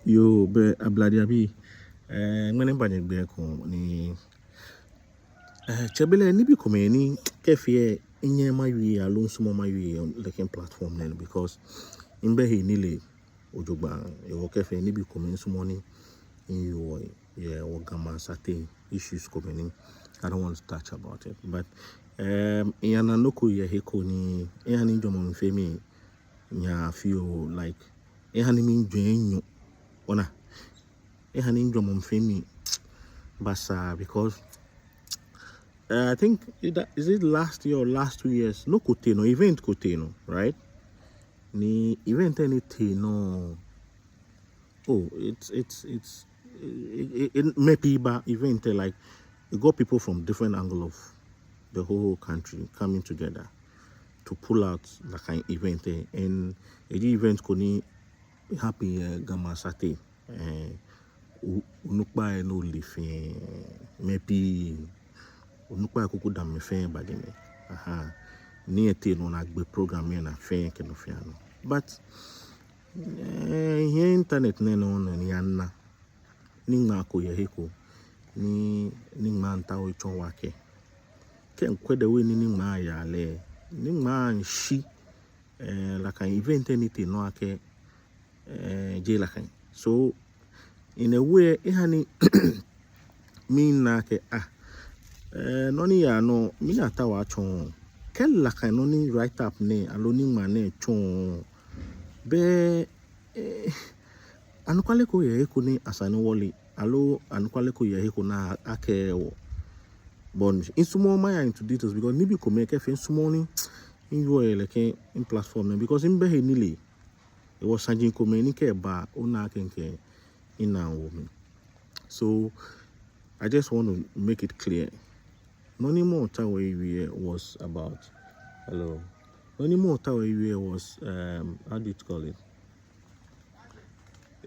Yo, be abladiabi. Ngene banye be ko ni. Chabele ni bi kome ni kefie inye mawi alon sumo mawi on leken platform nen because imbe he nile ojogba e wo kefe ni bi kome sumo ni in yo yeah wo gama certain issues kome ni. I don't want to touch about it, but yana noko ye heko ni ehani njomo mfemi nya feel like ehani min dwenyo ona ehani njomo mfemi basa because I think is it last year or last 2 years? No kote no event kote no, right? Ni event anything no. Oh, it maybe ba event like you got people from different angle of the whole country coming together to pull out like an event and the event koni happy gama sate unukba no life maybe unukwa kuku da me fe bagene aha ni ete no na gbe program na fe ke no fiano but here internet ne no ni anna ni ma ko ye heko ni ma nta o chon wake ke nkwede we ni ma ya le ni ma nshi like an event anything no ake je like so in a way ehani mean na ke noni ya no mi na ta wa chon kel la kan noni write up ne aloni ma ne chon be anukwale ko ye ko ni asani woli alo anukwale ko ye ko na ake wo bon insumo ma ya into details because ni bi ko make fe insumo ni in yo like in platform because in be he nile it was sanjin ko me ni ke ba ona kenke ina wo me so I just want to make it clear. Noni more Tawe was about hello. Noni more Tawe was how do you call it?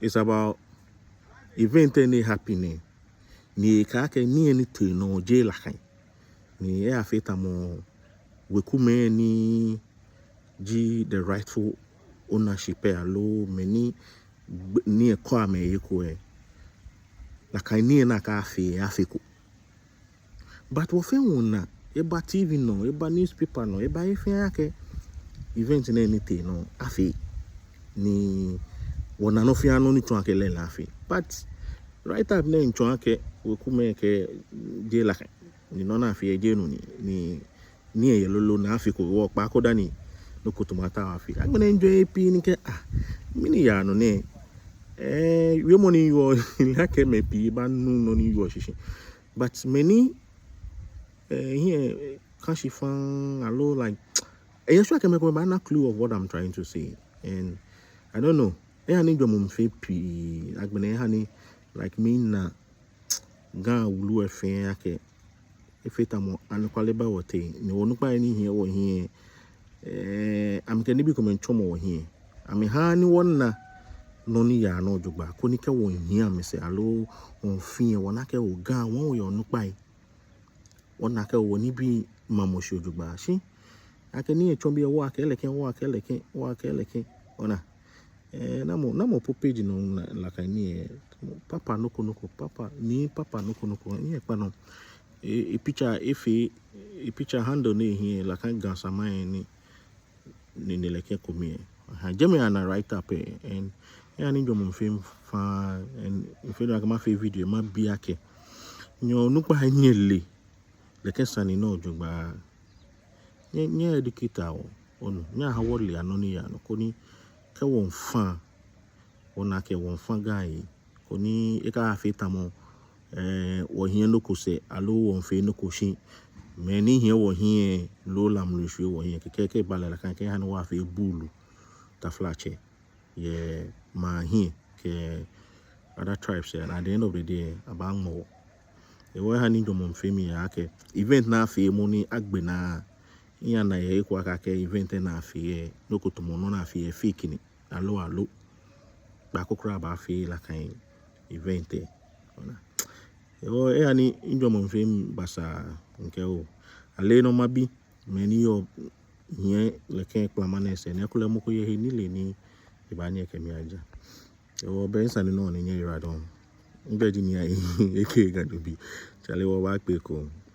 It's about event any happening. Ni kake ni anything no je lakai. Ni e afeta mo wekume ni ji the rightful ownership alo many ni kwa me yeko lakai ni na ka afeko. But wo fe wona eba TV no eba newspaper no eba efe yake event na anything no afi ni wona no fi anu ni tun akele la afi but right up na nchon ake we kume ke je la ni no na afi eje nu ni eyelolo na afi ko wo pa ko dani no ko tomata afi agbena enjoy pi ni ke mini ya no ne we money yo like me pi ba nu no ni yo shishi but many here Kashifan allo like you sure can make a clue of what I'm trying to say and I don't know need your mum fe pi agbene hani like me na ga wulu efe yake efeta mo anukwaleba wote ni wonupa ni here wo here am can be come chomo wo here am ha ni wonna no ni ya no jogba ko ni ke wo here me say allo on fin wona ke wo ga won wo yo nupa wona ke wo ni bi mamoshi ojugba shi akeni echombi wo akeleke ona namo po page no la kani papa noko papa noko ni e pa no e picture handle ni here la kan gansa man ni leke komi ha jeme ana write up and ani njo mo film fa and if you like my video ma biake nyo nupa nyele leke sani no jogba nye educator onu nya ha wole anoni ya no koni ke won fa ona ke won fa guy koni e ka afita mo wo hien no ko se alo won fe no ko shin me ni hien wo hien lo lam lo hwe wo hien ke balala kan ke han wa fe bulu ta flache ye ma hien ke other tribes and at the end of the day abang mo e wo ha ni ndo mo mfemi ya ke event na afi mo ni agbena iya na ye kwa ka ke event na afi no ko to mo no na afi fake ni alo ba kokura ba afi la kan event ona e wo ani ndo mo mfemi basa nke o ale no mabi meni yo nye le ken permanence ne ko le mo ko ye ni le ni ibanye ke mi aja Ewo ben sani no ne yera don. Ngbeji ni ai eke ga do bi. Chale wo wa pe ko.